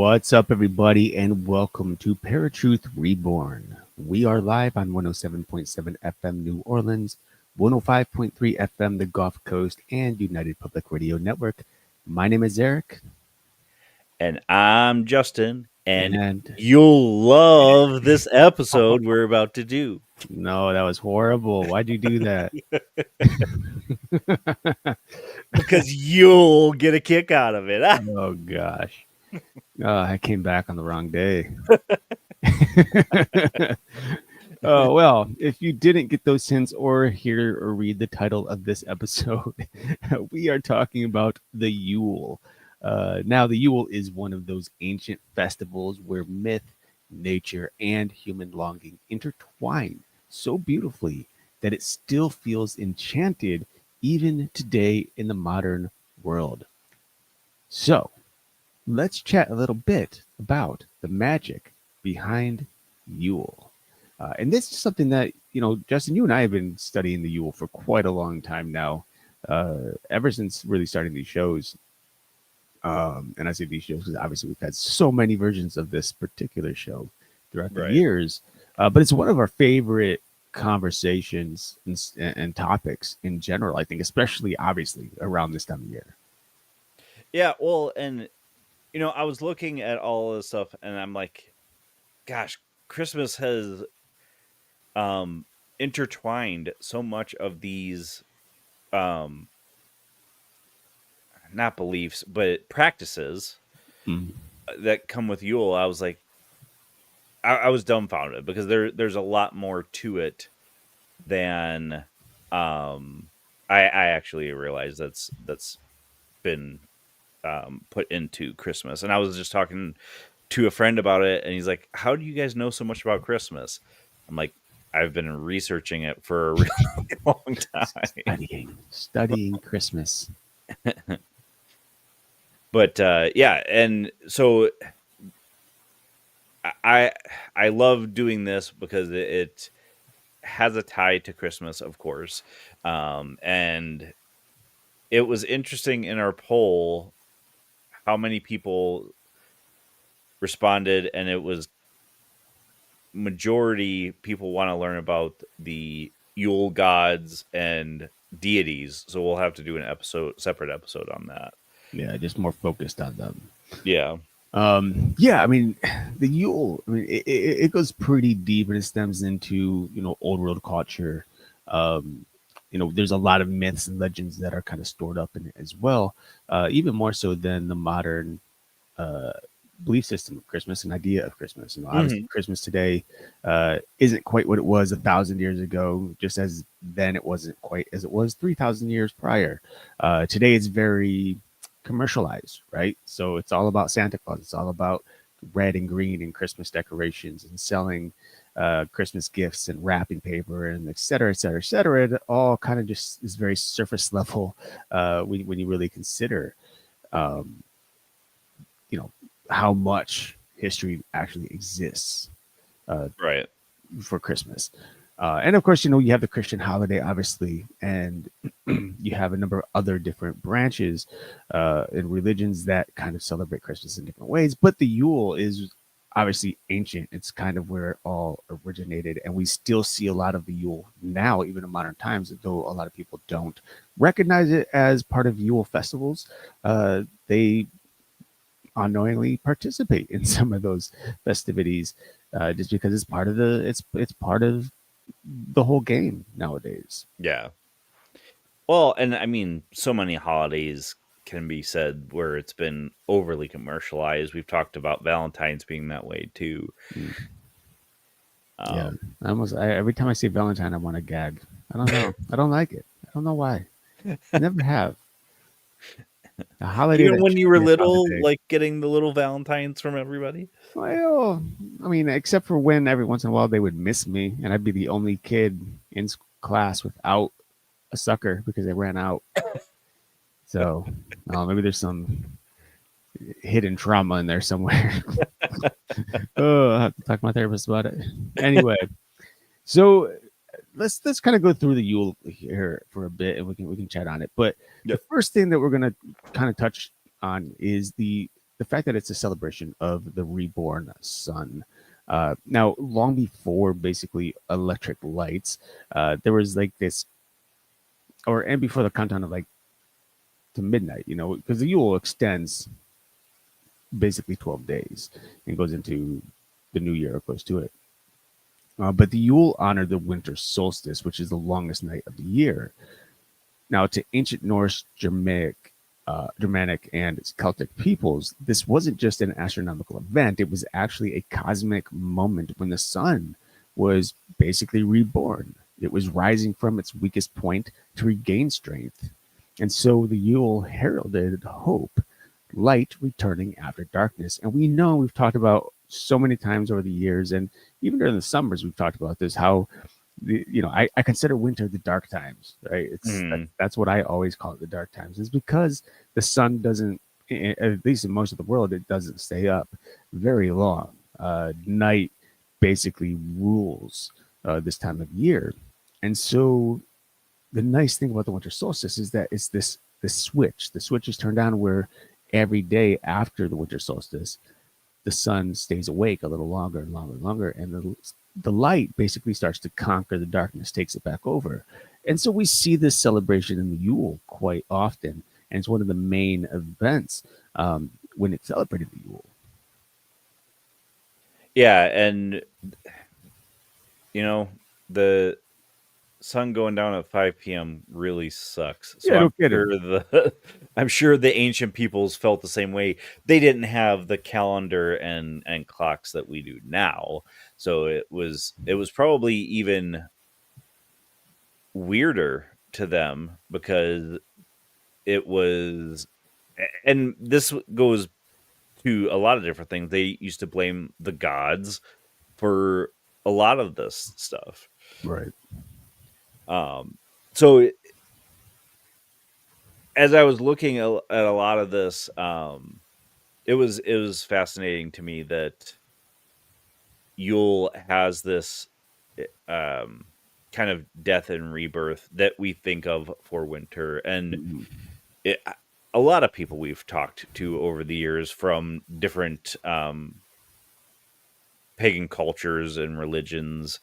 What's up, everybody, and welcome to ParaTruth Reborn. We are live on 107.7 FM New Orleans, 105.3 FM the Gulf Coast, and United Public Radio Network. My name is Eric. And I'm Justin, and And you'll love this episode we're about to do. no, that was horrible. Why'd you do that? Because you'll get a kick out of it. Oh, gosh. I came back on the wrong day. Well, if you didn't get those hints or hear or read the title of this episode, we are talking about the Yule. Now, the Yule is one of those ancient festivals where myth, nature, and human longing intertwine so beautifully that it still feels enchanted even today in the modern world. So, let's chat a little bit about the magic behind Yule. And this is something that, Justin, you and I have been studying the Yule for quite a long time now, ever since really starting these shows. And I say these shows because obviously we've had so many versions of this particular show throughout the years. But it's one of our favorite conversations and topics in general, I think, especially obviously around this time of year. Yeah, well, and, I was looking at all this stuff and I'm like, gosh, Christmas has intertwined so much of these not beliefs but practices that come with Yule. I was like, I was dumbfounded because there's a lot more to it than I actually realized that's been put into Christmas. And I was just talking to a friend about it, and he's like, how do you guys know so much about Christmas? I'm like, I've been researching it for a really long time. Studying Christmas. But yeah, and so I love doing this because it has a tie to Christmas, of course. And it was interesting in our poll how many people responded, and it was majority people want to learn about the Yule gods and deities. So we'll have to do an separate episode on that. Yeah, just more focused on them. Yeah. Yeah, I mean, the Yule, I mean, it goes pretty deep and it stems into, old world culture. There's a lot of myths and legends that are kind of stored up in it as well, even more so than the modern belief system of Christmas and idea of Christmas. Obviously, Christmas today isn't quite what it was 1,000 years ago, just as then it wasn't quite as it was 3,000 years prior. Today, it's very commercialized, right? So it's all about Santa Claus. It's all about red and green and Christmas decorations and selling Christmas gifts and wrapping paper and et cetera, et cetera, et cetera. It all kind of just is very surface level when you really consider, how much history actually exists for Christmas. And of course, you have the Christian holiday, obviously, and you have a number of other different branches in religions that kind of celebrate Christmas in different ways. But the Yule is obviously ancient. It's kind of where it all originated. And we still see a lot of the Yule now, even in modern times, though a lot of people don't recognize it as part of Yule festivals. They unknowingly participate in some of those festivities just because it's part of it's part of the whole game nowadays. Yeah. Well, and I mean, so many holidays can be said where it's been overly commercialized. We've talked about Valentine's being that way too. Yeah, every time I see Valentine, I want to gag. I don't know. I don't like it. I don't know why. I never have. A holiday. Even when you were little, like getting the little Valentines from everybody? Well, I mean, except for when every once in a while they would miss me and I'd be the only kid in class without a sucker because they ran out. So maybe there's some hidden trauma in there somewhere. Oh, I have to talk to my therapist about it. Anyway, so let's kind of go through the Yule here for a bit, and we can chat on it. But the first thing that we're gonna kind of touch on is the the fact that it's a celebration of the reborn sun. Now, long before basically electric lights, there was like this, or and before the countdown of like to midnight, you know, because the Yule extends basically 12 days and goes into the new year, close to it. But the Yule honored the winter solstice, which is the longest night of the year. Now, to ancient Norse, Germanic, and Celtic peoples, this wasn't just an astronomical event. It was actually a cosmic moment when the sun was basically reborn. It was rising from its weakest point to regain strength. And so the Yule heralded hope, light returning after darkness. And we know we've talked about so many times over the years, and even during the summers, we've talked about this how I consider winter the dark times, right? That's what I always call it, the dark times, is because the sun doesn't, at least in most of the world, it doesn't stay up very long. Night basically rules this time of year, and so the nice thing about the winter solstice is that it's this switch. The switch is turned on where every day after the winter solstice, the sun stays awake a little longer and longer and longer, and the light basically starts to conquer the darkness, takes it back over. And so we see this celebration in the Yule quite often, and it's one of the main events when it's celebrated the Yule. Yeah, and the sun going down at 5 p.m. really sucks. So Yeah, no I'm kidding. sure I'm sure the ancient peoples felt the same way. They didn't have the calendar and clocks that we do now. So it was probably even weirder to them because it was, and this goes to a lot of different things. They used to blame the gods for a lot of this stuff. Right. So as I was looking at a lot of this, it was fascinating to me that Yule has this kind of death and rebirth that we think of for winter, and Mhm. it, a lot of people we've talked to over the years from different pagan cultures and religions,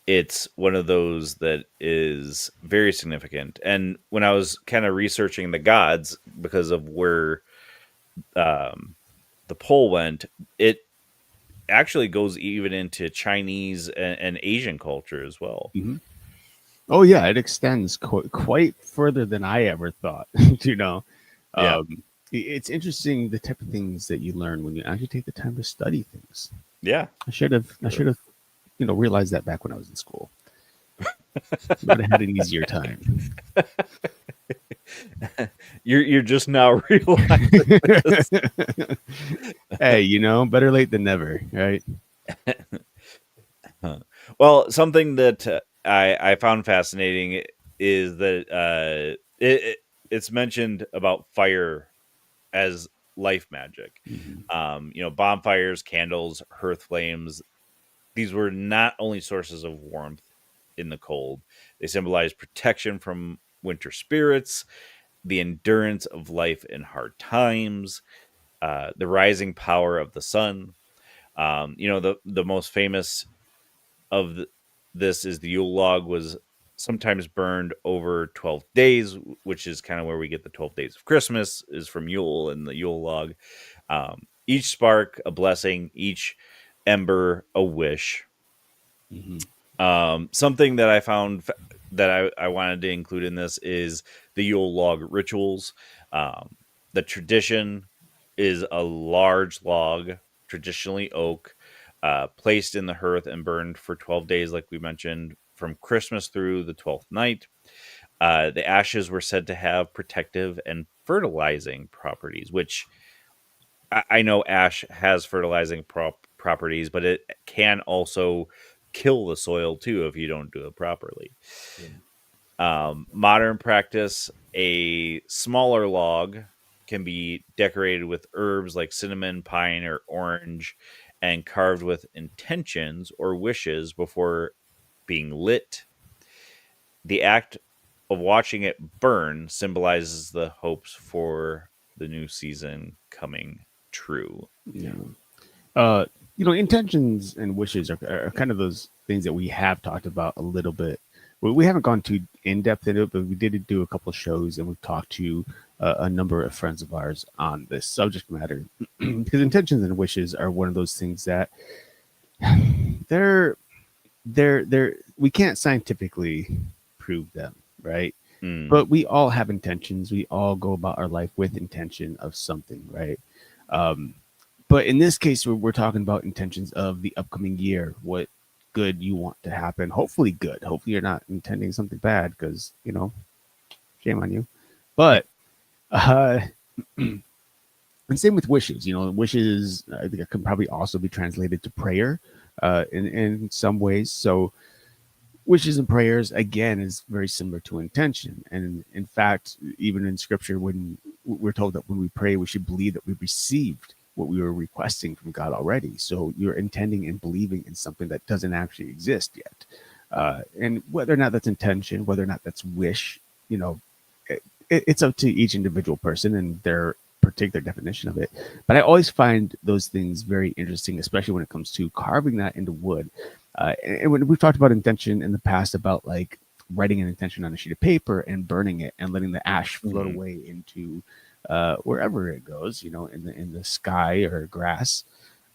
it's one of those that is very significant. And when I was kind of researching the gods because of where um, the poll went, it actually goes even into Chinese and Asian culture as well. Mhm. Oh yeah, it extends quite further than I ever thought. you know, Yeah. um, it's interesting the type of things that you learn when you actually take the time to study things. Yeah. I should have, realized that back when I was in school. Would have had an easier time. You're just now realizing this. Hey, better late than never, right? Well, something that I found fascinating is that it's mentioned about fire as life magic. Mhm. Bonfires, candles, hearth flames. These were not only sources of warmth in the cold; they symbolized protection from winter spirits, the endurance of life in hard times, the rising power of the sun. The most famous of this is the Yule log was sometimes burned over 12 days, which is kind of where we get the 12 days of Christmas is from Yule and the Yule log. Each spark a blessing, each ember a wish. Mhm. Something that I found that I wanted to include in this is the Yule log rituals. The tradition is a large log, traditionally oak, placed in the hearth and burned for 12 days, like we mentioned, from Christmas through the 12th night. The ashes were said to have protective and fertilizing properties, which I know ash has fertilizing properties, but it can also kill the soil too if you don't do it properly. Right. Modern practice, a smaller log can be decorated with herbs like cinnamon, pine, or orange, and carved with intentions or wishes before being lit. The act of watching it burn symbolizes the hopes for the new season coming true. Yeah. Uh, intentions and wishes are kind of those things that we have talked about a little bit. We haven't gone too in depth into it, but we did do a couple of shows and we've talked to a number of friends of ours on this subject matter. Because intentions and wishes are one of those things that they're we can't scientifically prove them, right? Mm. But we all have intentions. We all go about our life with intention of something, right? Um, but in this case, we're talking about intentions of the upcoming year, what good you want to happen. Hopefully good. Hopefully you're not intending something bad because, shame on you. But uh, and same with wishes. Wishes, I think it can probably also be translated to prayer in some ways. So wishes and prayers, again, is very similar to intention. And in fact, even in scripture, when we're told that when we pray, we should believe that we received what we were requesting from God already. So you're intending and believing in something that doesn't actually exist yet. And whether or not that's intention, whether or not that's wish, you know, it's up to each individual person and their particular definition of it. But I always find those things very interesting, especially when it comes to carving that into wood. And when we've talked about intention in the past, about like writing an intention on a sheet of paper and burning it and letting the ash float Mm-hmm. away into wherever it goes, in the sky or grass.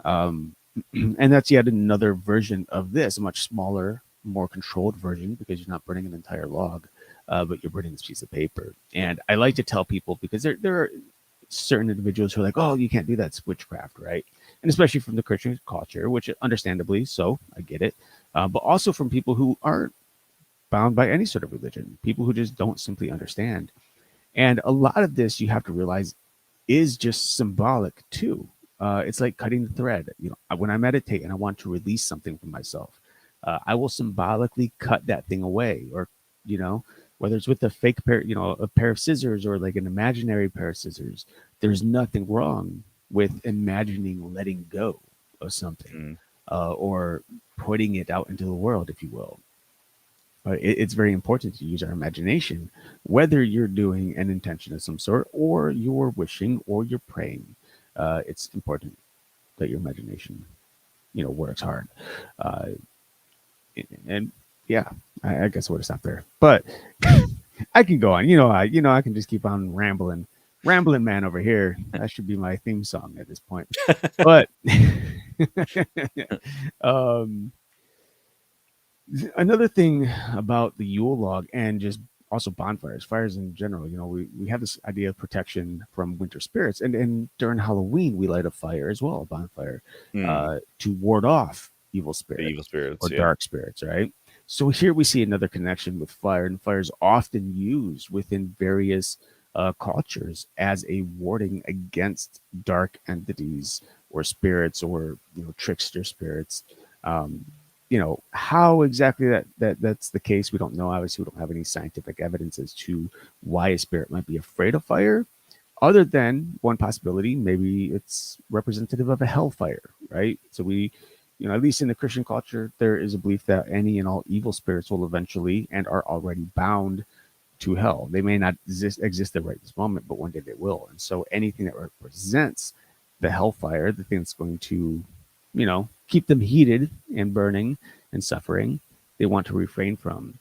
Um, and that's yet another version of this, a much smaller, more controlled version, because you're not burning an entire log, but you're burning this piece of paper. And I like to tell people, because there are certain individuals who are like, oh, you can't do that, it's witchcraft, right? And especially from the Christian culture, which understandably so, I get it. But also from people who aren't bound by any sort of religion, people who just don't simply understand. And a lot of this, you have to realize, is just symbolic too. It's like cutting the thread. When I meditate and I want to release something from myself, I will symbolically cut that thing away, or you know, whether it's with a fake pair, a pair of scissors, or like an imaginary pair of scissors. There's nothing wrong with imagining letting go of something, Mm-hmm. or putting it out into the world, if you will. It's very important to use our imagination, whether you're doing an intention of some sort, or you're wishing, or you're praying. It's important that your imagination, works hard. Uh, and yeah, I guess we'll stop there. But I can go on. I can just keep on rambling man over here. That should be my theme song at this point. But um, another thing about the Yule log, and just also bonfires, fires in general, we have this idea of protection from winter spirits. And during Halloween, we light a fire as well, a bonfire, Mm. to ward off evil The evil spirits or spirits, yeah. dark spirits, right? So here we see another connection with fire, and fire is often used within various cultures as a warding against dark entities or spirits, or trickster spirits. Um, how exactly that's the case, we don't know. Obviously, we don't have any scientific evidence as to why a spirit might be afraid of fire, other than one possibility: maybe it's representative of a hellfire, right? So we, at least in the Christian culture, there is a belief that any and all evil spirits will eventually, and are already bound to hell. They may not exist there right this moment, but one day they will. And so anything that represents the hellfire, the thing that's going to, keep them heated and burning and suffering, they want to refrain from.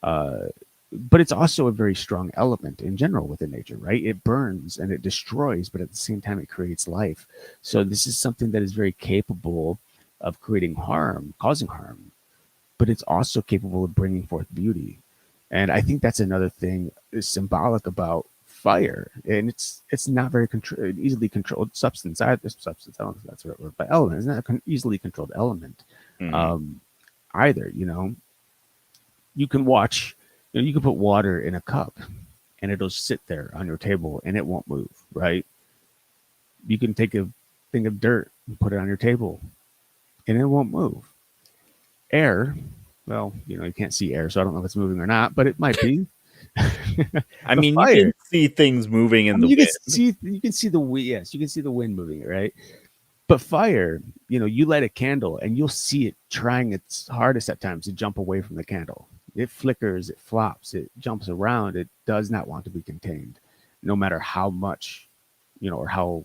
Uh, but it's also a very strong element in general within nature, right? It burns and it destroys, but at the same time, it creates life. So this is something that is very capable of creating harm, causing harm, but it's also capable of bringing forth beauty. And I think that's another thing is symbolic about fire. And it's not very easily controlled substance. Substance, I don't know if that's the right word, but element. It's not an easily controlled element Mm-hmm. um, either. You can watch, you can put water in a cup and it'll sit there on your table and it won't move, right? You can take a thing of dirt and put it on your table and it won't move. Air, well, you can't see air, so I don't know if it's moving or not, but it might be. I But mean, you fire, can see things moving I in mean, the wind. you can see the wind. Yes, you can see the wind moving, right? But fire, you light a candle and you'll see it trying its hardest at times to jump away from the candle. It flickers, it flops, it jumps around. It does not want to be contained, no matter how much. or how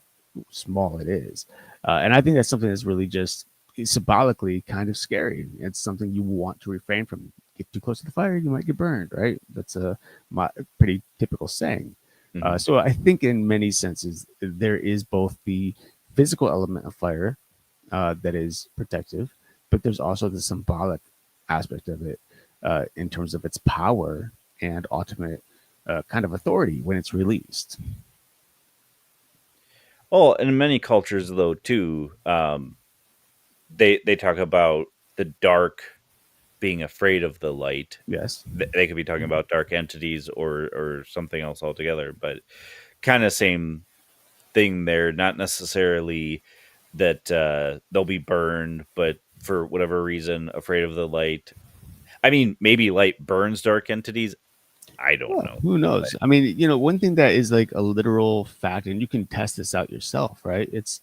small it is. And I think that's something that's really just symbolically kind of scary. It's something you want to refrain from. Get too close to the fire, you might get burned, right? That's a pretty typical saying. Mm-hmm. So I think in many senses, there is both the physical element of fire that is protective, but there's also the symbolic aspect of it in terms of its power and ultimate kind of authority when it's released. Oh, and in many cultures though too, they talk about the dark being afraid of the light. Yes. They could be talking about dark entities or something else altogether, but kind of same thing there. Not necessarily that they'll be burned, but for whatever reason, afraid of the light. I mean, maybe light burns dark entities. I don't Well, know. who knows? I mean, one thing that is like a literal fact, and you can test this out yourself, right? It's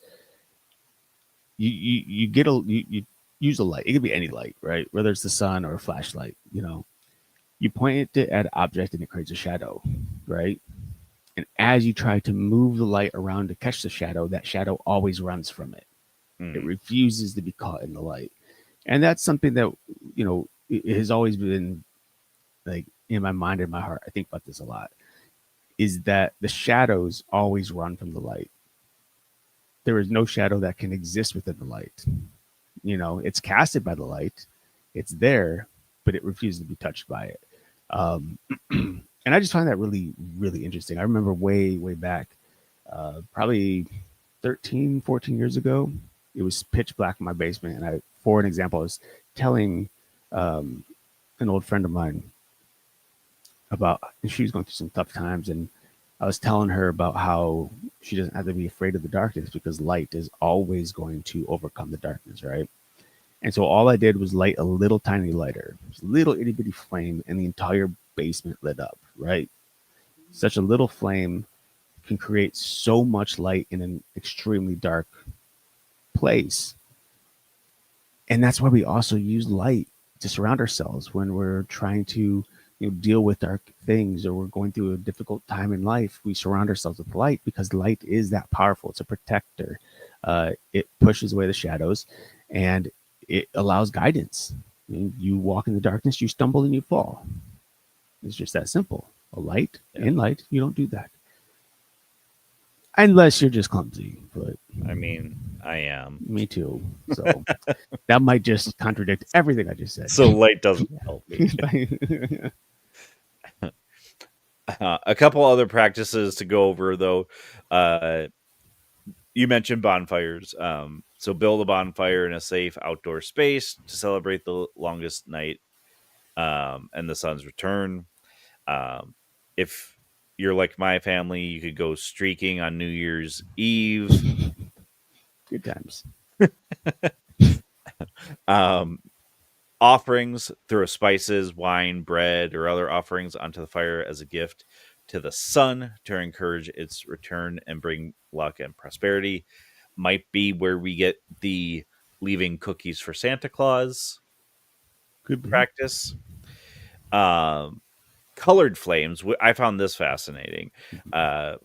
you get you use a light. It could be any light, right? Whether it's the sun or a flashlight. You point it at an object and it creates a shadow, right? And as you try to move the light around to catch the shadow, that shadow always runs from it. It Mm, refuses to be caught in the light. And that's something that, it has always been like in my mind and my heart. I think about this a lot is that the shadows always run from the light. There is no shadow that can exist within the light. It's casted by the light, it's there, but it refuses to be touched by it. Um, and I just find that really, really interesting. I remember way, way back, probably 13, 14 years ago, it was pitch black in my basement. And for an example, I was telling um, an old friend of mine about, and she was going through some tough times. And I was telling her about how she doesn't have to be afraid of the darkness because light is always going to overcome the darkness, right? And so all I did was light a little tiny lighter, little itty bitty flame, and the entire basement lit up, right? Such a little flame can create so much light in an extremely dark place. And that's why we also use light to surround ourselves when we're trying to deal with dark things or we're going through a difficult time in life. We surround ourselves with light because light is that powerful. It's a protector. It pushes away the shadows and it allows guidance. You walk in the darkness, you stumble and you fall. It's just that simple. A light yeah. in light, you don't do that unless you're just clumsy. But I mean, I am. me too. So that might just contradict everything I just said. So light doesn't help me. A couple other practices to go over, though. You mentioned bonfires. So build a bonfire in a safe outdoor space to celebrate the longest night and the sun's return. If you're like my family, you could go streaking on New Year's Eve. Good times. Um, Offerings, throw spices, wine, bread, or other offerings onto the fire as a gift to the sun to encourage its return and bring luck and prosperity. Might be where we get the leaving cookies for Santa Claus Could be. practice. Um, Colored flames. I found this fascinating.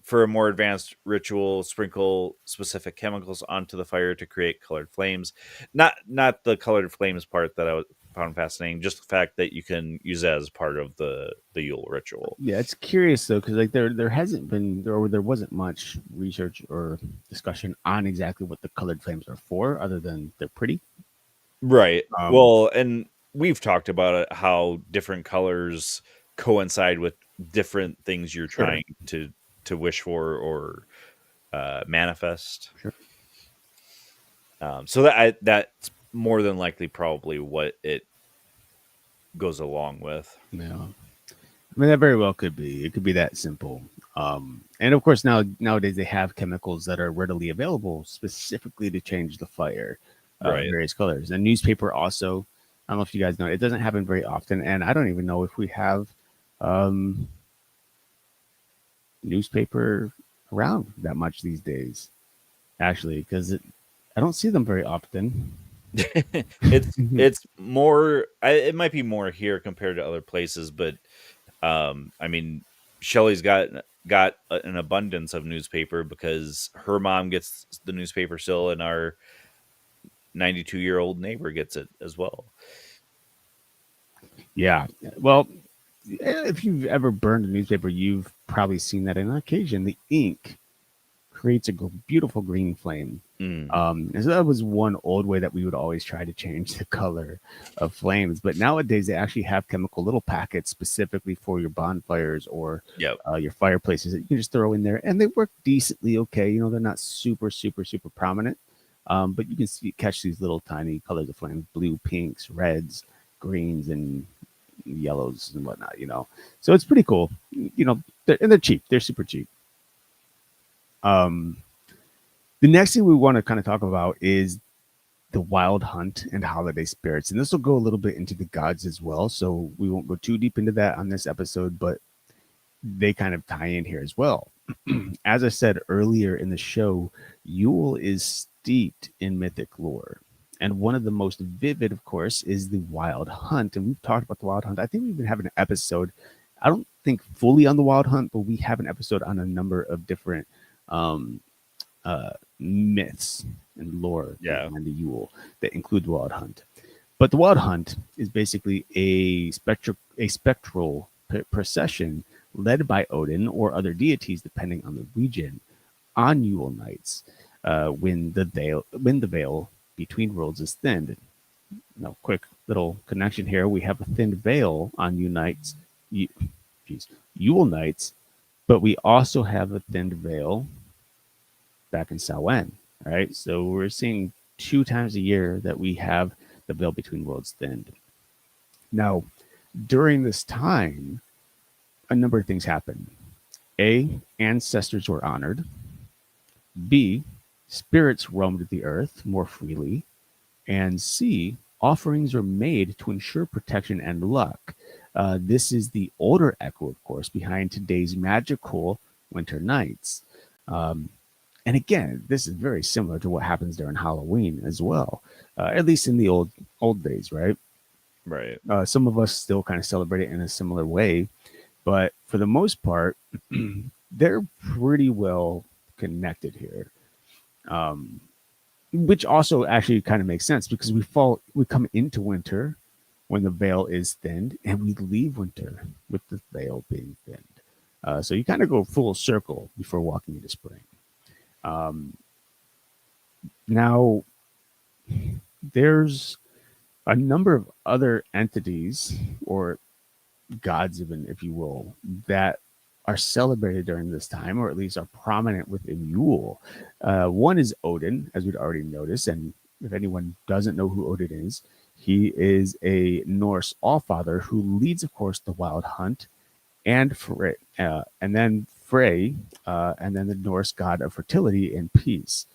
For a more advanced ritual, sprinkle specific chemicals onto the fire to create colored flames. Not the colored flames part that found fascinating. Just the fact that you can use it as part of the Yule ritual. Yeah, it's curious though, because like there hasn't been or there wasn't much research or discussion on exactly what the colored flames are for, other than they're pretty. Right. Um, Well, and we've talked about it, how different colors coincide with different things you're sure, trying to wish for or manifest. sure. So that's more than likely probably what it goes along with. Yeah, I mean that very well could be. It could be that simple. And of course nowadays they have chemicals that are readily available specifically to change the fire, Right. various colors. And newspaper also. I don't know if you guys know. It doesn't happen very often, and I don't even know if we have um, newspaper around that much these days. Actually, because I don't see them very often. It's more it might be more here compared to other places, but I mean Shelly's got got an abundance of newspaper because her mom gets the newspaper still, and our 92-year-old neighbor gets it as well. Yeah. Well, if you've ever burned a newspaper, you've probably seen that on occasion. The ink creates a beautiful green flame. Mm. And so that was one old way that we would always try to change the color of flames. But nowadays, they actually have chemical little packets specifically for your bonfires or Yep. your fireplaces that you can just throw in there, and they work decently okay. You know, they're not super, super, super prominent, but you can catch these little tiny colors of flames: blue, pinks, reds, greens, and yellows and whatnot. You know, so it's pretty cool. You know, and they're cheap. They're super cheap. Um, the next thing we want to kind of talk about is the wild hunt and holiday spirits. And this will go a little bit into the gods as well. So we won't go too deep into that on this episode, but they kind of tie in here as well. As I said earlier in the show, Yule is steeped in mythic lore. And one of the most vivid, of course, is the wild hunt. And we've talked about the wild hunt. I think we even have an episode. I don't think fully on the wild hunt, but we have an episode on a number of different um, myths and lore Yeah. behind the Yule that include the Wild Hunt. But the Wild Hunt is basically a spectral procession led by Odin or other deities, depending on the region, on Yule nights when the veil between worlds is thinned. Now, quick little connection here: we have a thin veil on Yule nights, but we also have a thinned veil back in Samhain. All right, so we're seeing 2 times a year that we have the veil between worlds thinned. Now, during this time, a number of things happen. A, ancestors were honored. B, spirits roamed the earth more freely. And C, offerings are made to ensure protection and luck. This is the older echo, of course, behind today's magical winter nights. Um, and again, this is very similar to what happens during Halloween as well, at least in the old days, right? Right. Some of us still kind of celebrate it in a similar way, but for the most part, they're pretty well connected here. Um, which also actually kind of makes sense because we come into winter when the veil is thinned, and we leave winter with the veil being thinned. So you kind of go full circle before walking into spring. Um, Now, there's a number of other entities or gods, even if you will, that are celebrated during this time, or at least are prominent within Yule. One is Odin, as we'd already noticed. And if anyone doesn't know who Odin is, he is a Norse allfather who leads, of course, the wild hunt, and Frey, and then the Norse god of fertility and peace.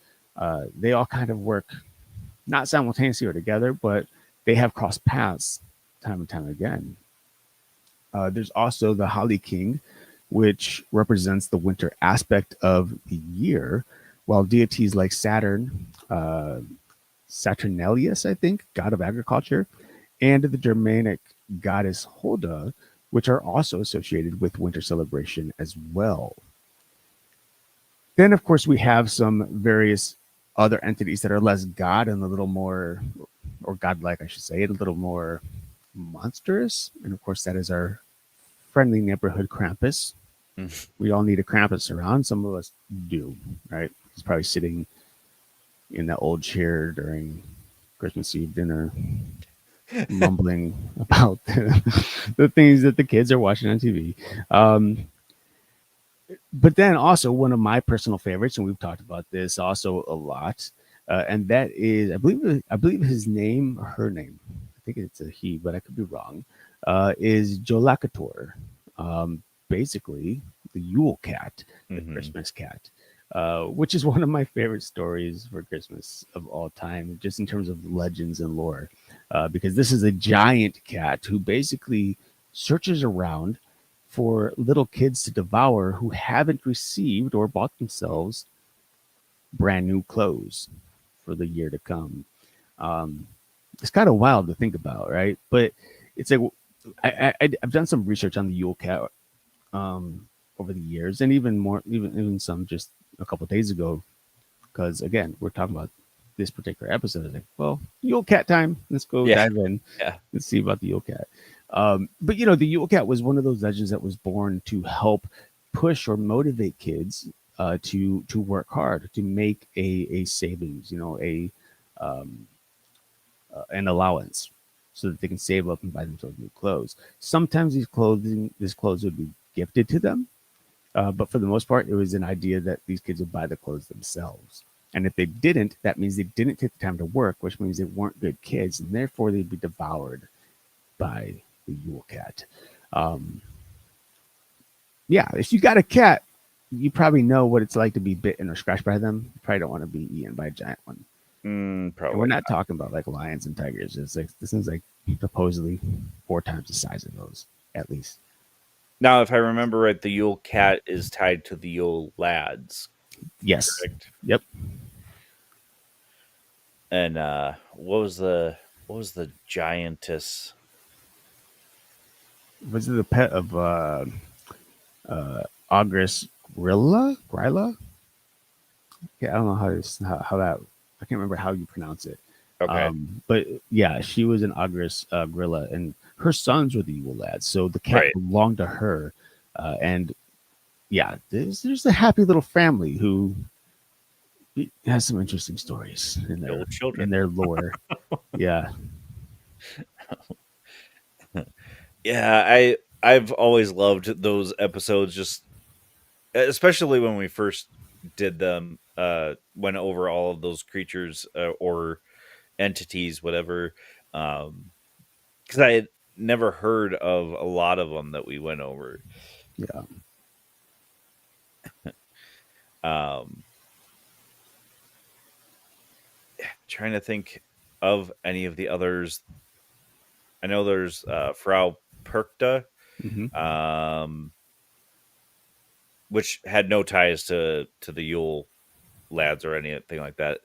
They all kind of work not simultaneously or together, but they have crossed paths time and time again. There's also the Holly King, which represents the winter aspect of the year, while deities like Saturn, Saturnalius, I think, god of agriculture, and the Germanic goddess Holda, which are also associated with winter celebration as well. Then, of course, we have some various other entities that are less god and a little more, or godlike, I should say, and a little more monstrous. And of course, that is our friendly neighborhood Krampus. Mm. We all need a Krampus around. Some of us do, right? He's probably sitting in that old chair during Christmas Eve dinner, mumbling about the things that the kids are watching on TV. But then also one of my personal favorites, and we've talked about this also a lot, and that is I believe his name, or her name, I think it's a he, but I could be wrong, is Jolakator. Basically, the Yule cat, the Mm-hmm. Christmas cat, which is one of my favorite stories for Christmas of all time, just in terms of legends and lore, because this is a giant cat who basically searches around for little kids to devour who haven't received or bought themselves brand new clothes for the year to come. Um, it's kind of wild to think about, right? But it's like I've done some research on the Yule cat, um, over the years, and even more, even some just a couple of days ago. Because again, we're talking about this particular episode. Like, well, Yule Cat time. Let's go Yeah. dive in. Yeah. Let's see about the Yule Cat. But the Yule Cat was one of those legends that was born to help push or motivate kids to work hard to make a savings, a an allowance, so that they can save up and buy themselves new clothes. Sometimes this clothes would be gifted to them, but for the most part, it was an idea that these kids would buy the clothes themselves. And if they didn't, that means they didn't take the time to work, which means they weren't good kids, and therefore they'd be devoured by the Yule Cat. Um, yeah, if you got a cat, you probably know what it's like to be bitten or scratched by them. You probably don't want to be eaten by a giant one. And we're Probably. not talking about like lions and tigers. It's like this is like supposedly 4 times the size of those, at least. Now, if I remember right, the Yule Cat is tied to the Yule lads, Yes. correct? Yep. And what was the giantess? Was it the pet of August Gryla? Yeah, I don't know how that. I can't remember how you pronounce it. Okay. But yeah, she was an August Grilla, and her sons were the Yule lads. So the cat Right. belonged to her, and yeah, there's a happy little family who has some interesting stories in Yule children. their lore. Yeah, Yeah, I've always loved those episodes, just especially when we first did them, went over all of those creatures or entities, whatever. Because I had never heard of a lot of them that we went over. yeah. Um, Trying to think of any of the others. I know there's Frau Perkta, Hmm. um, which had no ties to the Yule lads or anything like that.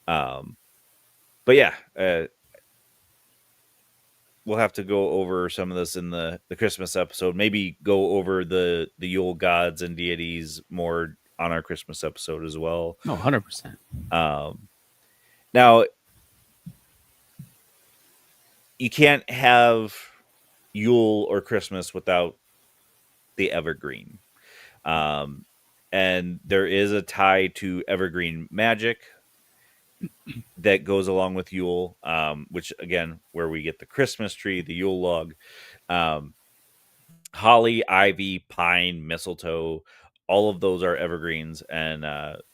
Um, but yeah, we'll have to go over some of this in the Christmas episode. Maybe go over the Yule gods and deities more on our Christmas episode as well. No, 100%. Um, Now, you can't have Yule or Christmas without the evergreen. Um, and there is a tie to evergreen magic that goes along with Yule, which again, where we get the Christmas tree, the Yule log, um, holly, ivy, pine, mistletoe. All of those are evergreens and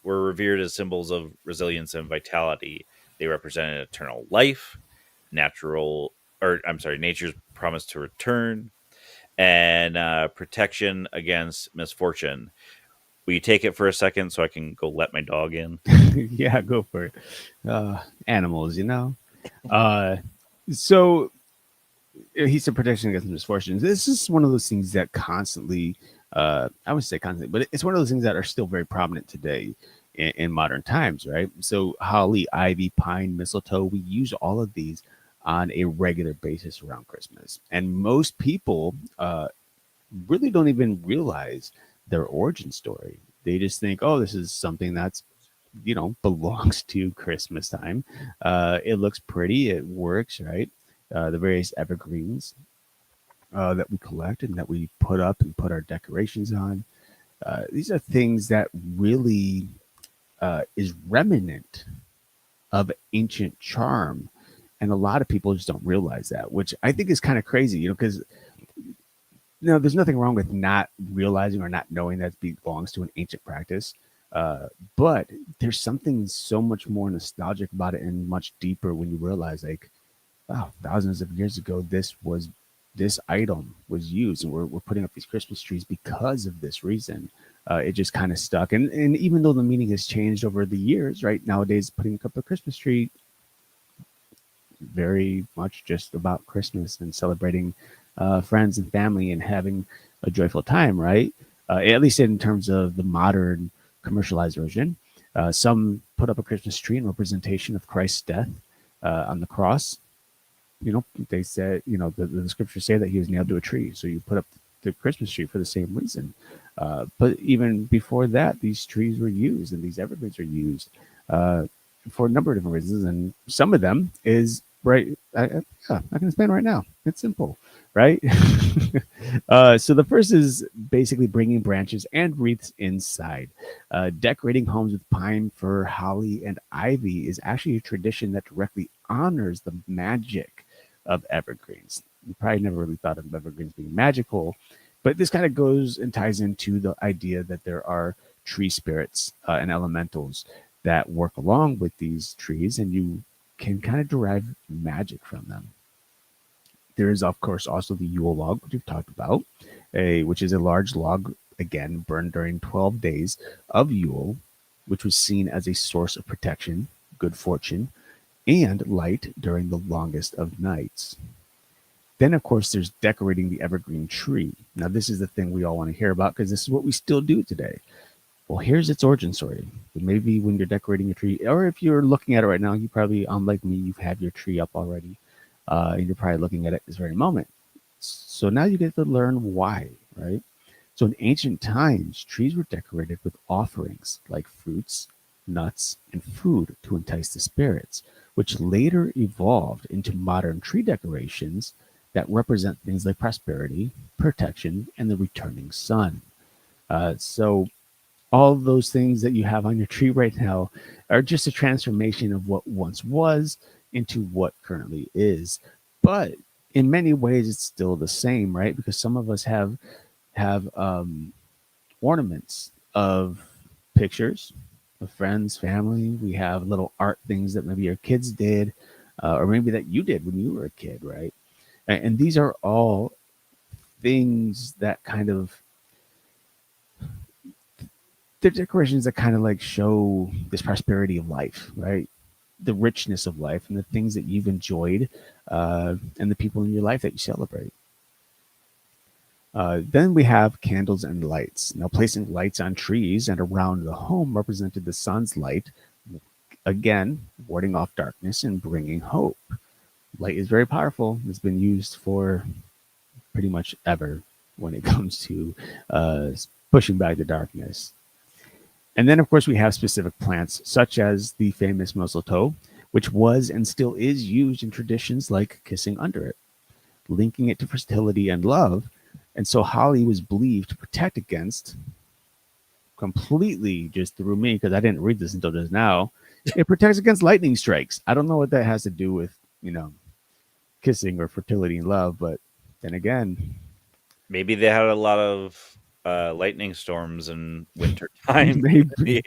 were revered as symbols of resilience and vitality. They represented eternal life, nature's promise to return, and protection against misfortune. Will you take it for a second so I can go let my dog in? Yeah, go for it. Animals, Uh, so he said protection against misfortunes. This is one of those things that constantly, I would say constantly, but it's one of those things that are still very prominent today in modern times, right? So holly, ivy, pine, mistletoe, we use all of these on a regular basis around Christmas. And most people really don't even realize their origin story. They just think, oh, this is something that's belongs to Christmas time. It looks pretty, it works, right? The various evergreens that we collect and that we put up and put our decorations on. These are things that really is remnant of ancient charm. And a lot of people just don't realize that, which I think is kind of crazy, because there's nothing wrong with not realizing or not knowing that belongs to an ancient practice. But there's something so much more nostalgic about it and much deeper when you realize, like, wow, thousands of years ago, this item was used, and we're putting up these Christmas trees because of this reason. It just kind of stuck, and even though the meaning has changed over the years, right nowadays, putting up a Christmas tree very much just about Christmas and celebrating friends and family and having a joyful time, right? At least in terms of the modern commercialized version. Some put up a Christmas tree in representation of Christ's death on the cross. They said, the scriptures say that he was nailed to a tree. So you put up the Christmas tree for the same reason. But even before that, these trees were used and these evergreens are used uh, for a number of different reasons. And some of them is right. Yeah, I can explain right now. It's simple, right? So the first is basically bringing branches and wreaths inside. Decorating homes with pine, fir, holly, and ivy is actually a tradition that directly honors the magic of evergreens. You probably never really thought of evergreens being magical, but this kind of goes and ties into the idea that there are tree spirits and elementals that work along with these trees, and you can kind of derive magic from them. There is, of course, also the Yule log, which we've talked about, which is a large log, again, burned during 12 days of Yule, which was seen as a source of protection, good fortune, and light during the longest of nights. Then, of course, there's decorating the evergreen tree. Now, this is the thing we all want to hear about because this is what we still do today. Well, here's its origin story. Maybe when you're decorating a tree, or if you're looking at it right now, you probably, unlike me, you've had your tree up already, and you're probably looking at it this very moment. So now you get to learn why, right? So in ancient times, trees were decorated with offerings like fruits, nuts, and food to entice the spirits, which later evolved into modern tree decorations that represent things like prosperity, protection, and the returning sun. So all of those things that you have on your tree right now are just a transformation of what once was into what currently is. But in many ways, it's still the same, right? Because some of us have ornaments of pictures of friends, family. We have little art things that maybe your kids did, or maybe that you did when you were a kid, right? And these are all things that kind of they're decorations that kind of like show this prosperity of life, right? The richness of life and the things that you've enjoyed, and the people in your life that you celebrate. Then we have candles and lights. Now, placing lights on trees and around the home represented the sun's light, again, warding off darkness and bringing hope. Light is very powerful. It's been used for pretty much ever when it comes to uh, pushing back the darkness. And then, of course, we have specific plants, such as the famous mistletoe, which was and still is used in traditions like kissing under it, linking it to fertility and love. And so holly was believed to protect against, completely just through me because I didn't read this until just now. It protects against lightning strikes. I don't know what that has to do with, kissing or fertility and love, but then again, Maybe they had a lot of lightning storms in winter time. maybe.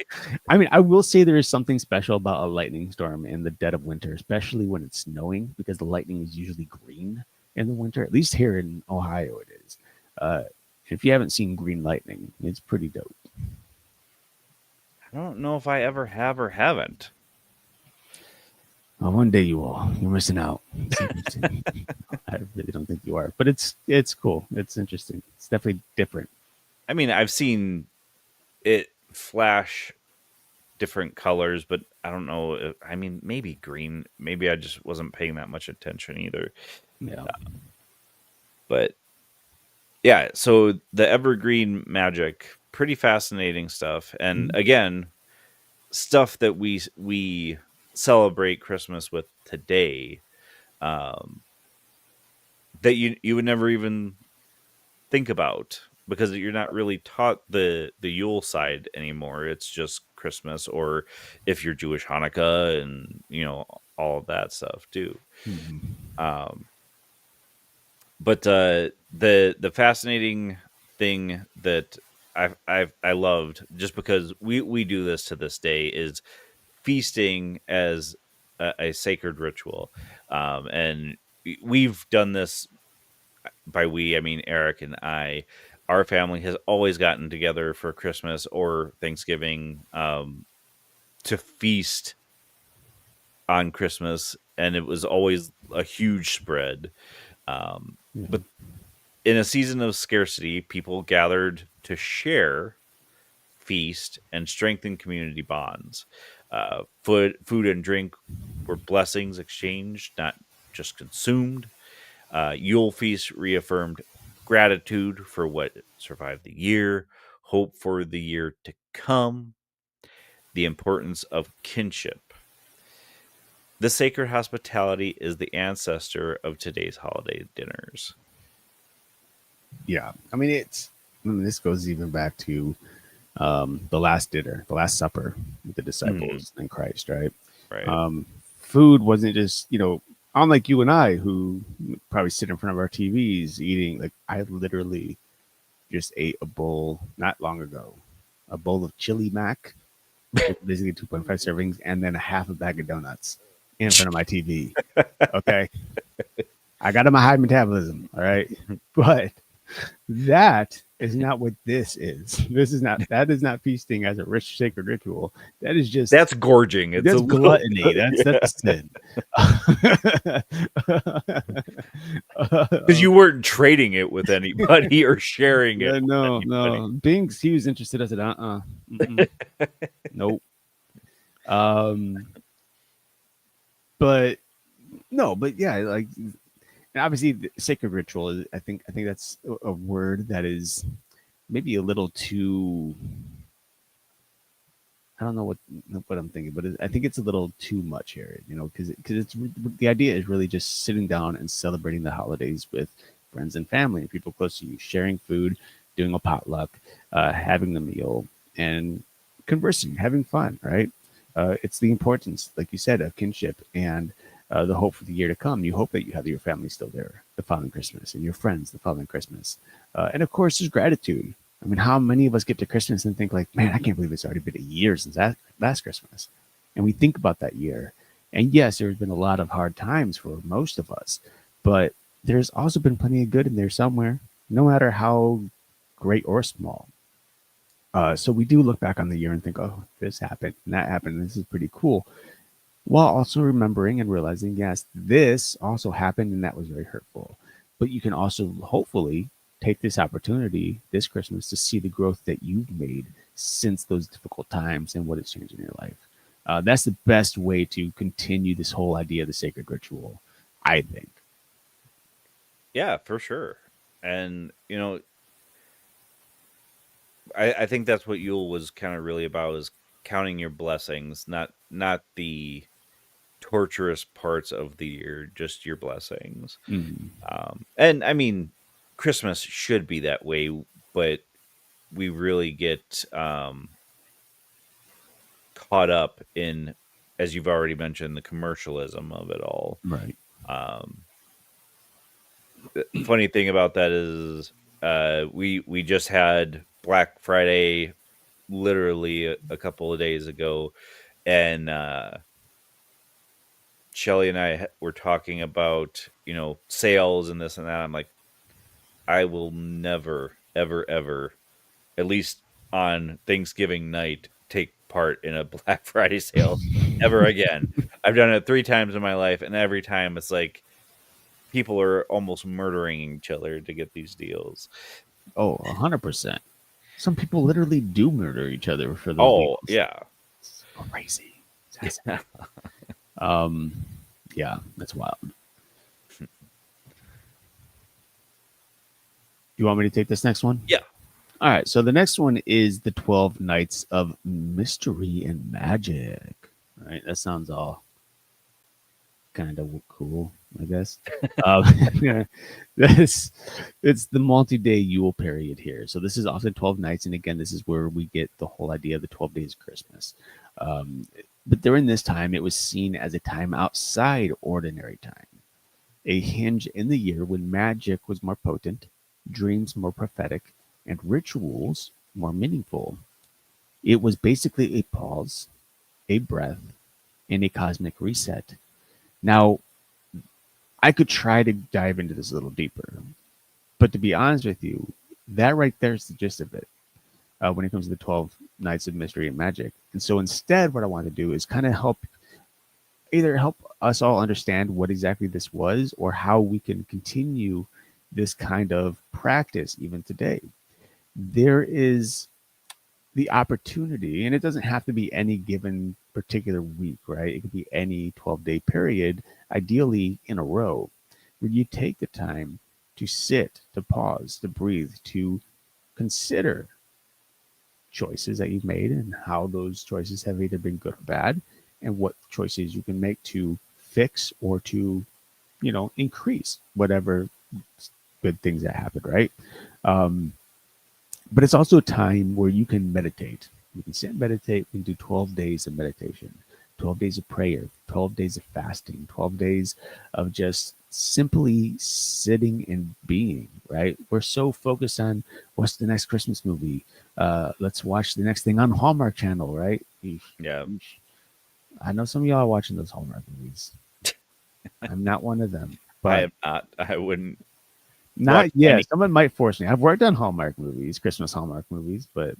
I mean, I will say there is something special about a lightning storm in the dead of winter, especially when it's snowing, because the lightning is usually green in the winter. At least here in Ohio, it is. If you haven't seen green lightning, it's pretty dope. I don't know if I ever have or haven't. One day you will. You're missing out. It's interesting. I really don't think you are, but it's cool. It's interesting. It's definitely different. I mean, I've seen it flash different colors, but I don't know. I mean, maybe green. Maybe I just wasn't paying that much attention either. Yeah. But yeah, so the evergreen magic, pretty fascinating stuff. And again, stuff that we celebrate Christmas with today, um, that you would never even think about because you're not really taught the Yule side anymore. It's just Christmas, or if you're Jewish, Hanukkah, and all of that stuff too. Mhm. Um, but the fascinating thing that I loved, just because we do this to this day, is feasting as a sacred ritual, and we've done this. By we, I mean Eric and I. Our family has always gotten together for Christmas or Thanksgiving, to feast on Christmas, and it was always a huge spread. Yeah. But in a season of scarcity, people gathered to share, feast, and strengthen community bonds. Food and drink were blessings exchanged, not just consumed. Yule feast reaffirmed gratitude for what survived the year, hope for the year to come, the importance of kinship. The sacred hospitality is the ancestor of today's holiday dinners. Yeah, I mean, this goes even back to the last dinner, the last supper with the Mhm. disciples and Christ, right? Right. Um, Food wasn't just, unlike you and I, who probably sit in front of our TVs eating. Like, I literally just ate a bowl not long ago, a bowl of chili mac, which is basically 2.5 servings, and then a half a bag of donuts in front of my TV. Okay. I got my high metabolism. All right. But that is not what this is. That is not feasting as a rich sacred ritual. That is just That's gorging. It's a that's little gluttony. That's sin. because you weren't trading it with anybody or sharing it Yeah, with no, anybody. no. He was interested. I said, mm-mm, nope. Um, but no, but yeah, like, and obviously, the sacred ritual is. I think that's a word that is maybe a little too. I don't know what I'm thinking, but I think it's a little too much here, because it's the idea is really just sitting down and celebrating the holidays with friends and family and people close to you, sharing food, doing a potluck, having a meal, and conversing, having fun. Right? It's the importance, like you said, of kinship and the hope for the year to come. You hope that you have your family still there the following Christmas and your friends the following Christmas, and of course, there's gratitude. I mean, how many of us get to Christmas and think like, man, I can't believe it's already been a year since that last Christmas. And we think about that year. And yes, there's been a lot of hard times for most of us, but there's also been plenty of good in there somewhere, no matter how great or small. So we do look back on the year and think, oh, this happened and that happened. And this is pretty cool. While also remembering and realizing, yes, this also happened and that was very hurtful. But you can also hopefully take this opportunity this Christmas to see the growth that you've made since those difficult times and what it's changed in your life. That's the best way to continue this whole idea of the sacred ritual, I think. Yeah, for sure. And I think that's what Yule was kind of really about, is counting your blessings, not the torturous parts of the year, just your blessings. Mm, And I mean, Christmas should be that way, but we really get caught up in, as you've already mentioned, the commercialism of it all. right. Um, the funny thing about that is, we just had Black Friday literally a couple of days ago, and Shelly and I were talking about sales and this and that. I'm like, I will never, ever, ever, at least on Thanksgiving night, take part in a Black Friday sale ever again. I've done it 3 times in my life, and every time it's like people are almost murdering each other to get these deals. Oh, 100%. Some people literally do murder each other for those Oh, deals. yeah. It's crazy. That's, Yeah. um, yeah, that's wild. You want me to take this next one? Yeah. All right. So the next one is the 12 Nights of Mystery and Magic. All right. That sounds all kind of cool, I guess. Um, yeah, this it's the multi-day Yule period here. So this is often 12 nights, and again, this is where we get the whole idea of the 12 days of Christmas. Um, but during this time, it was seen as a time outside ordinary time, a hinge in the year when magic was more potent, dreams more prophetic, and rituals more meaningful. It was basically a pause, a breath, and a cosmic reset. Now, I could try to dive into this a little deeper, but to be honest with you, that right there is the gist of it when it comes to the 12 Nights of Mystery and Magic. And so instead, what I want to do is kind of help us all understand what exactly this was or how we can continue this kind of practice even today. There is the opportunity, and it doesn't have to be any given particular week, right? It could be any 12-day period, ideally in a row, where you take the time to sit, to pause, to breathe, to consider choices that you've made and how those choices have either been good or bad, and what choices you can make to fix or to, increase whatever good things that happened, right? Um, but it's also a time where you can meditate. You can sit and meditate. We can do 12 days of meditation, 12 days of prayer, 12 days of fasting, 12 days of just simply sitting and being, right? We're so focused on what's the next Christmas movie. Let's watch the next thing on Hallmark Channel, right? Yeah. I know some of y'all are watching those Hallmark movies. I'm not one of them, I but am not. I wouldn't watch not yet. any. Someone might force me. I've worked on Hallmark movies, Christmas Hallmark movies, but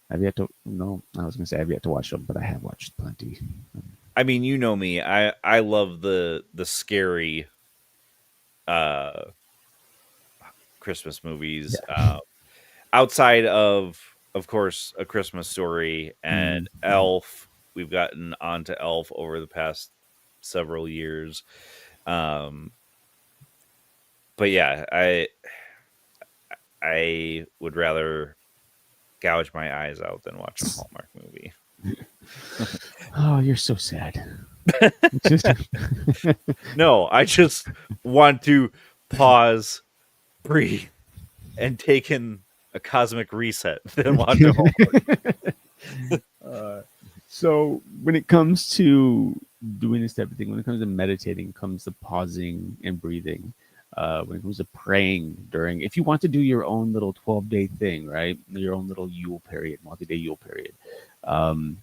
I've yet to. No, I was going to say I've yet to watch them, but I have watched plenty. I mean, you know me. I love the scary uh Christmas movies. Yeah. Outside of course, A Christmas Story and Mm-hmm. Elf. We've gotten onto Elf over the past several years. Um, but yeah, I would rather gouge my eyes out than watch a Hallmark movie. Oh, you're so sad. No, I just want to pause, breathe, and take in a cosmic reset, then watch a Hallmark. So when it comes to doing this type of thing, when it comes to meditating, comes to pausing and breathing. When it comes to praying during, if you want to do your own little 12-day thing, right? Your own little Yule period, multi-day Yule period. Um,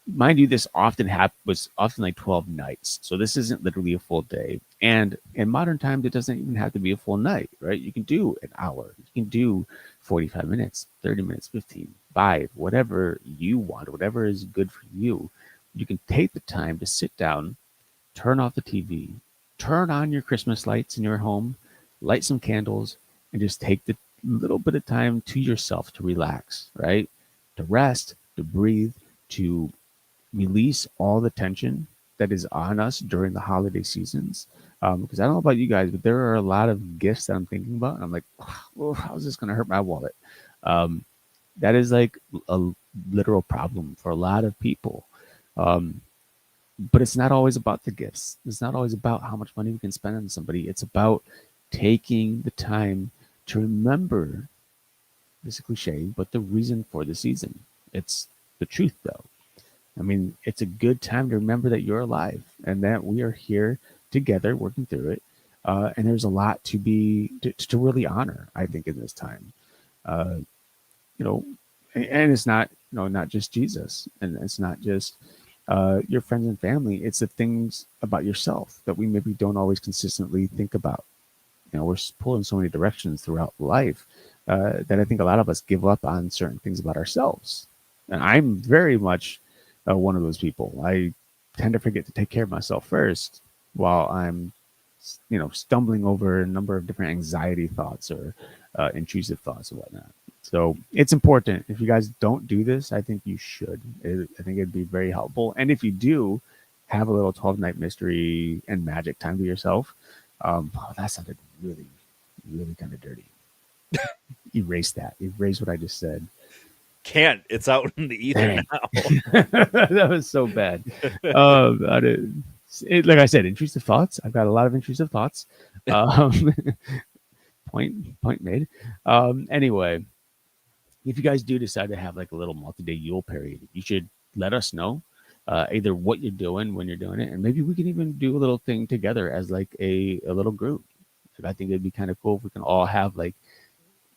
Mind you, this was often like 12 nights. So this isn't literally a full day. And in modern times, it doesn't even have to be a full night, right? You can do an hour, you can do 45 minutes, 30 minutes, 15, 5, whatever you want, whatever is good for you. You can take the time to sit down, turn off the TV, turn on your Christmas lights in your home, light some candles, and just take the little bit of time to yourself to relax, right? To rest, to breathe, to release all the tension that is on us during the holiday seasons. Because I don't know about you guys, but there are a lot of gifts that I'm thinking about. And I'm like, well, how's this going to hurt my wallet? Um, that is like a literal problem for a lot of people. Um, but it's not always about the gifts. It's not always about how much money we can spend on somebody. It's about taking the time to remember, this is a cliche, but the reason for the season. It's the truth, though. I mean, it's a good time to remember that you're alive and that we are here together working through it. And there's a lot to really honor, I think, in this time. Uh, you know, and it's not, not just Jesus, and it's not just your friends and family. It's the things about yourself that we maybe don't always consistently think about. We're pulled in so many directions throughout life that I think a lot of us give up on certain things about ourselves. And I'm very much one of those people. I tend to forget to take care of myself first while I'm, stumbling over a number of different anxiety thoughts or intrusive thoughts and whatnot. So it's important. If you guys don't do this, I think you should. I think it'd be very helpful. And if you do, have a little 12-night mystery and magic time to yourself. Oh, that sounded really, really kind of dirty. Erase that. Erase what I just said. Can't. It's out in the ether Dang. now. That was so bad. Like I said, intrusive thoughts. I've got a lot of intrusive thoughts. Um, point made. Anyway, if you guys do decide to have like a little multi-day Yule period, you should let us know either what you're doing when you're doing it, and maybe we can even do a little thing together as like a little group. I think it'd be kind of cool if we can all have like,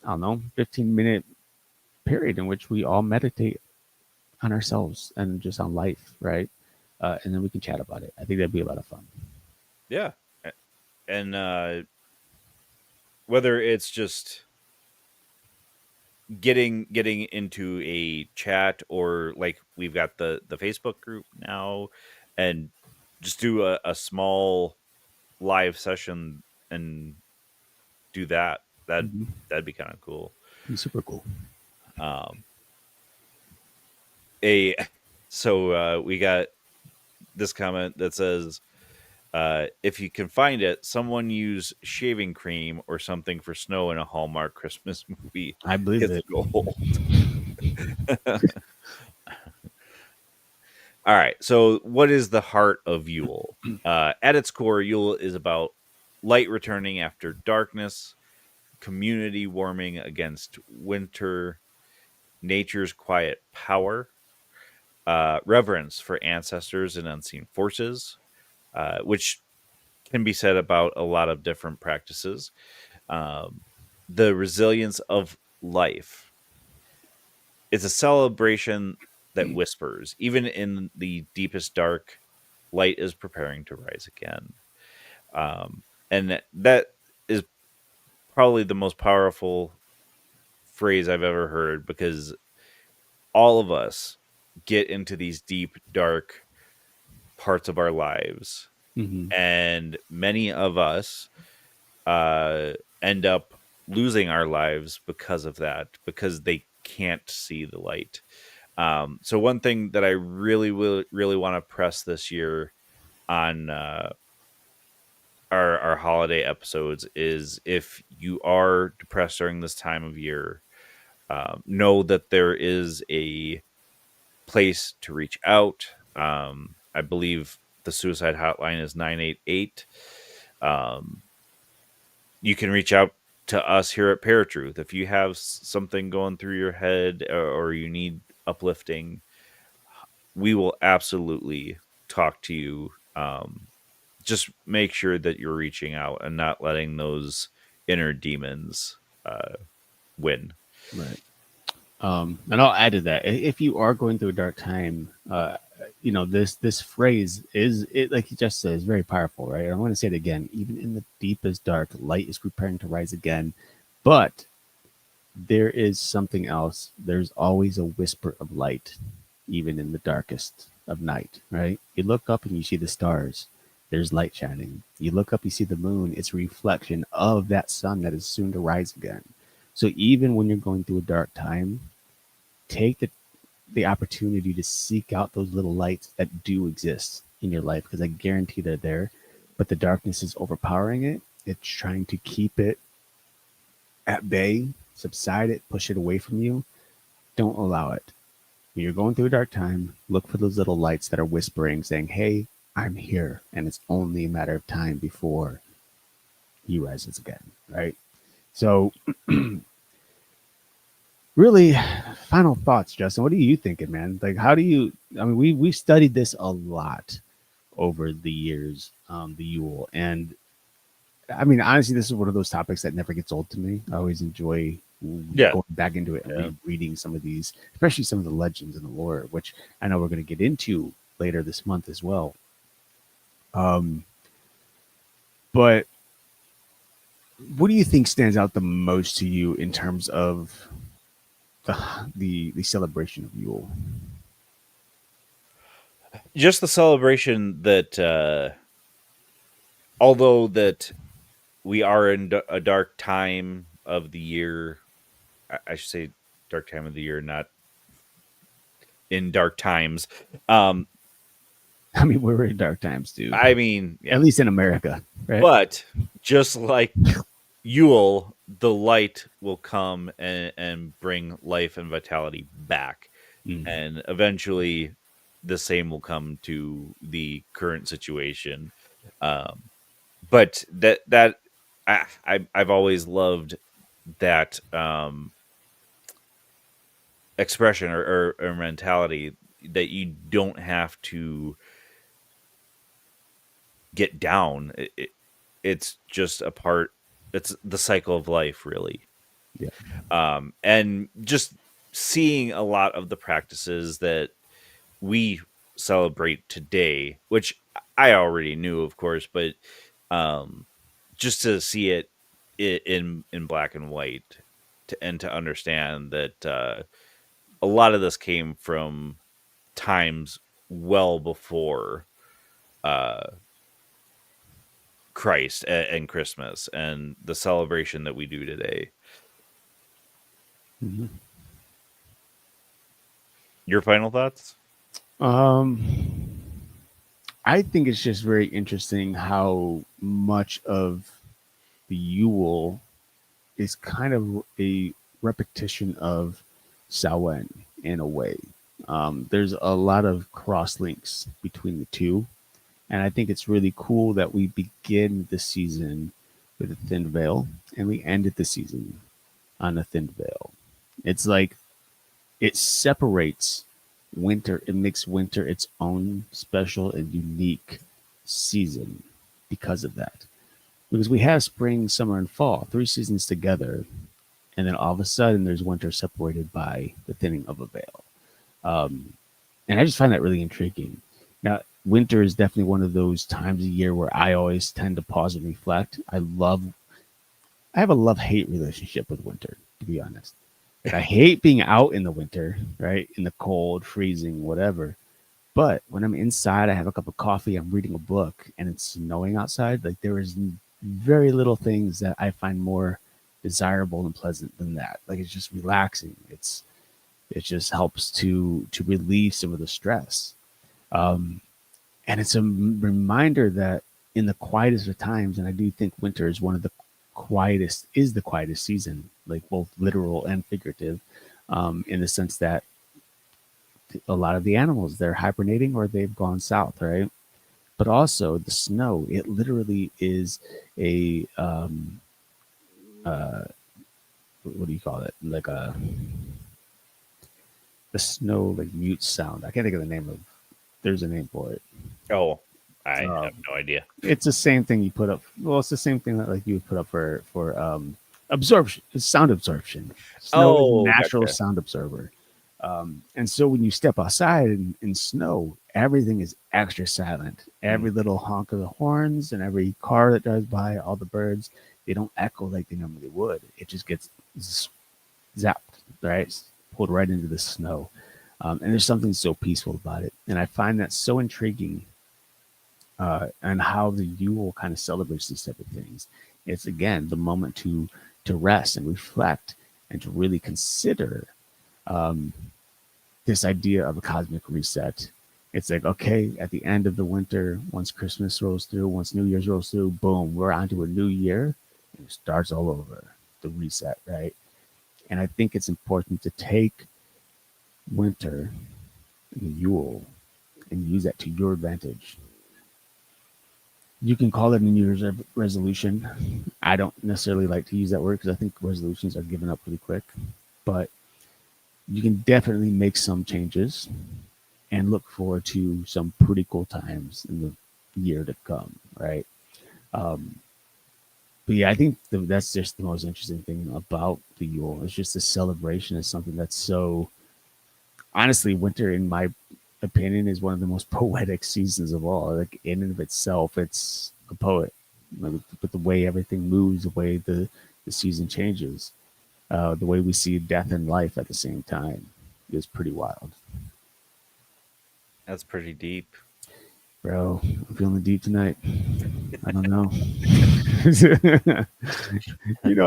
I don't know, 15-minute period in which we all meditate on ourselves and just on life, right? And then we can chat about it. I think that'd be a lot of fun. Yeah. And whether it's just getting into a chat, or like we've got the Facebook group now, and just do a small live session and do that. Mm-hmm. That'd be kind of cool. Be super cool. Um, a so we got this comment that says, If you can find it, someone use shaving cream or something for snow in a Hallmark Christmas movie. I believe It's it. gold. All right. So, what is the heart of Yule? At its core, Yule is about light returning after darkness, community warming against winter, nature's quiet power, reverence for ancestors and unseen forces, which can be said about a lot of different practices. Um, the resilience of life. It's a celebration that whispers, even in the deepest dark, light is preparing to rise again. And that is probably the most powerful phrase I've ever heard, because all of us get into these deep, dark parts of our lives. Hmm. And many of us end up losing our lives because of that, because they can't see the light. So one thing that I really want to press this year on our holiday episodes is, if you are depressed during this time of year, know that there is a place to reach out. I believe the suicide hotline is 988. Um, you can reach out to us here at ParaTruth if you have something going through your head, or you need uplifting. We will absolutely talk to you. Just make sure that you're reaching out and not letting those inner demons win. Right. And I'll add to that. If you are going through a dark time, this phrase is it like you just said is very powerful, right? I want to say it again. Even in the deepest dark, light is preparing to rise again. But there is something else. There's always a whisper of light, even in the darkest of night, right? You look up and you see the stars. There's light shining. You look up, you see the moon. It's a reflection of that sun that is soon to rise again. So even when you're going through a dark time, take the opportunity to seek out those little lights that do exist in your life, because I guarantee they're there, but the darkness is overpowering it. It's trying to keep it at bay, subside it, push it away from you. Don't allow it. When you're going through a dark time, look for those little lights that are whispering, saying, "Hey, I'm here," and it's only a matter of time before he rises again, right? So, really, final thoughts, Justin. What are you thinking, man? Like, how do you? I mean, we studied this a lot over the years, the Yule, and I mean, honestly, this is one of those topics that never gets old to me. I always enjoy Yeah. going back into it and Yeah. rereading some of these, especially some of the legends and the lore, which I know we're going to get into later this month as well. Um, but what do you think stands out the most to you in terms of the celebration of Yule? Just the celebration that, although that we are in a dark time of the year, I should say dark time of the year, not in dark times. Um, I mean, we're in dark times, dude. I mean, At yeah, least in America, right? but just like Yule, the light will come and bring life and vitality back. Mm. And eventually the same will come to the current situation. Um, but I've always loved that expression, or mentality, that you don't have to get down. It's just a part. It's the cycle of life, really. Yeah. And just seeing a lot of the practices that we celebrate today, which I already knew, of course, but um, just to see it in black and white, and to understand that a lot of this came from times well before uh, Christ, and Christmas, and the celebration that we do today. Mhm. Your final thoughts? Um, I think it's just very interesting how much of the Yule is kind of a repetition of Samhain in a way. There's a lot of cross links between the two, and I think it's really cool that we begin the season with a thin veil and we ended the season on a thin veil. It's like it separates winter, it makes winter its own special and unique season because of that. Because we have spring, summer, and fall, three seasons together, and then all of a sudden there's winter separated by the thinning of a veil. Um, and I just find that really intriguing. Now, winter is definitely one of those times of year where I always tend to pause and reflect. I have a love hate relationship with winter, to be honest. Like, I hate being out in the winter, right? In the cold, freezing, whatever. But when I'm inside, I have a cup of coffee, I'm reading a book, and it's snowing outside. Like, there is very little things that I find more desirable and pleasant than that. Like, it's just relaxing. It just helps to relieve some of the stress. Um, and it's a reminder that in the quietest of times, and I do think winter is one of the quietest season, like both literal and figurative, in the sense that a lot of the animals they're hibernating or they've gone south, right? But also the snow, it literally is a uh, what do you call it? Like a the snow like mute sound. I can't think of the name of. There's a name for it. Oh, I have Um, no idea. it's the same thing you put up. Well, it's the same thing that like you would put up for absorption, it's sound absorption. Snow is a Oh, natural gotcha. sound absorber, and so when you step outside in snow, everything is extra silent. Mm. Every little honk of the horns and every car that drives by, all the birds, they don't echo like they normally would. It just gets zapped, right? Pulled right into the snow. And there's something so peaceful about it. And I find that so intriguing, and how the Yule kind of celebrates these type of things. It's again the moment to rest and reflect and to really consider um, this idea of a cosmic reset. It's like, okay, at the end of the winter, once Christmas rolls through, once New Year's rolls through, boom, we're onto a new year and it starts all over. The reset, right? And I think it's important to take winter and Yule and use that to your advantage. You can call it a New Year's resolution. I don't necessarily like to use that word because I think resolutions are given up pretty quick. But you can definitely make some changes and look forward to some pretty cool times in the year to come, right? Um, but yeah, I think that's just the most interesting thing about the Yule. It's just the celebration is something that's so honestly, winter, in my opinion, is one of the most poetic seasons of all. Like in and of itself, it's a poet. Like, but the way everything moves, the way the season changes, the way we see death and life at the same time is pretty wild. That's pretty deep. Bro, I'm feeling deep tonight. I don't know.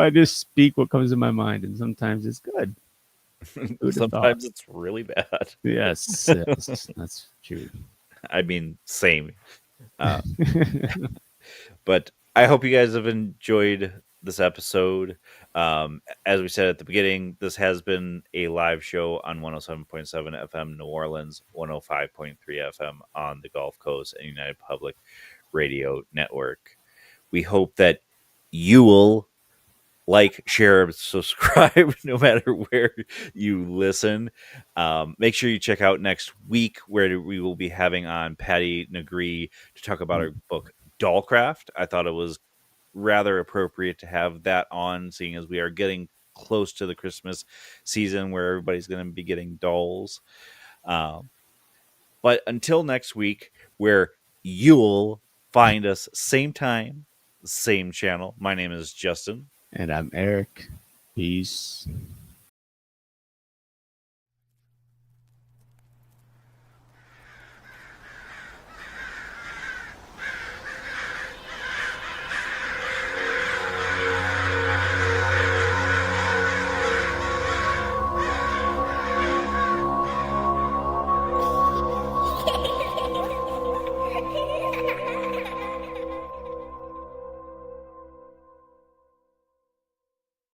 I just speak what comes to my mind, and sometimes it's good. Who'd have thought? Sometimes it's really bad. Yes, yes, that's true. I mean, same. Uh, but I hope you guys have enjoyed this episode. As we said at the beginning, this has been a live show on 107.7 FM New Orleans, 105.3 FM on the Gulf Coast and United Public Radio Network. We hope that you will like, share, subscribe, no matter where you listen. Make sure you check out next week where we will be having on Patty Negree to talk about her book Dollcraft. I thought it was rather appropriate to have that on, seeing as we are getting close to the Christmas season where everybody's going to be getting dolls. Um, but until next week, where you'll find us same time, same channel. My name is Justin. And I'm Eric. Peace.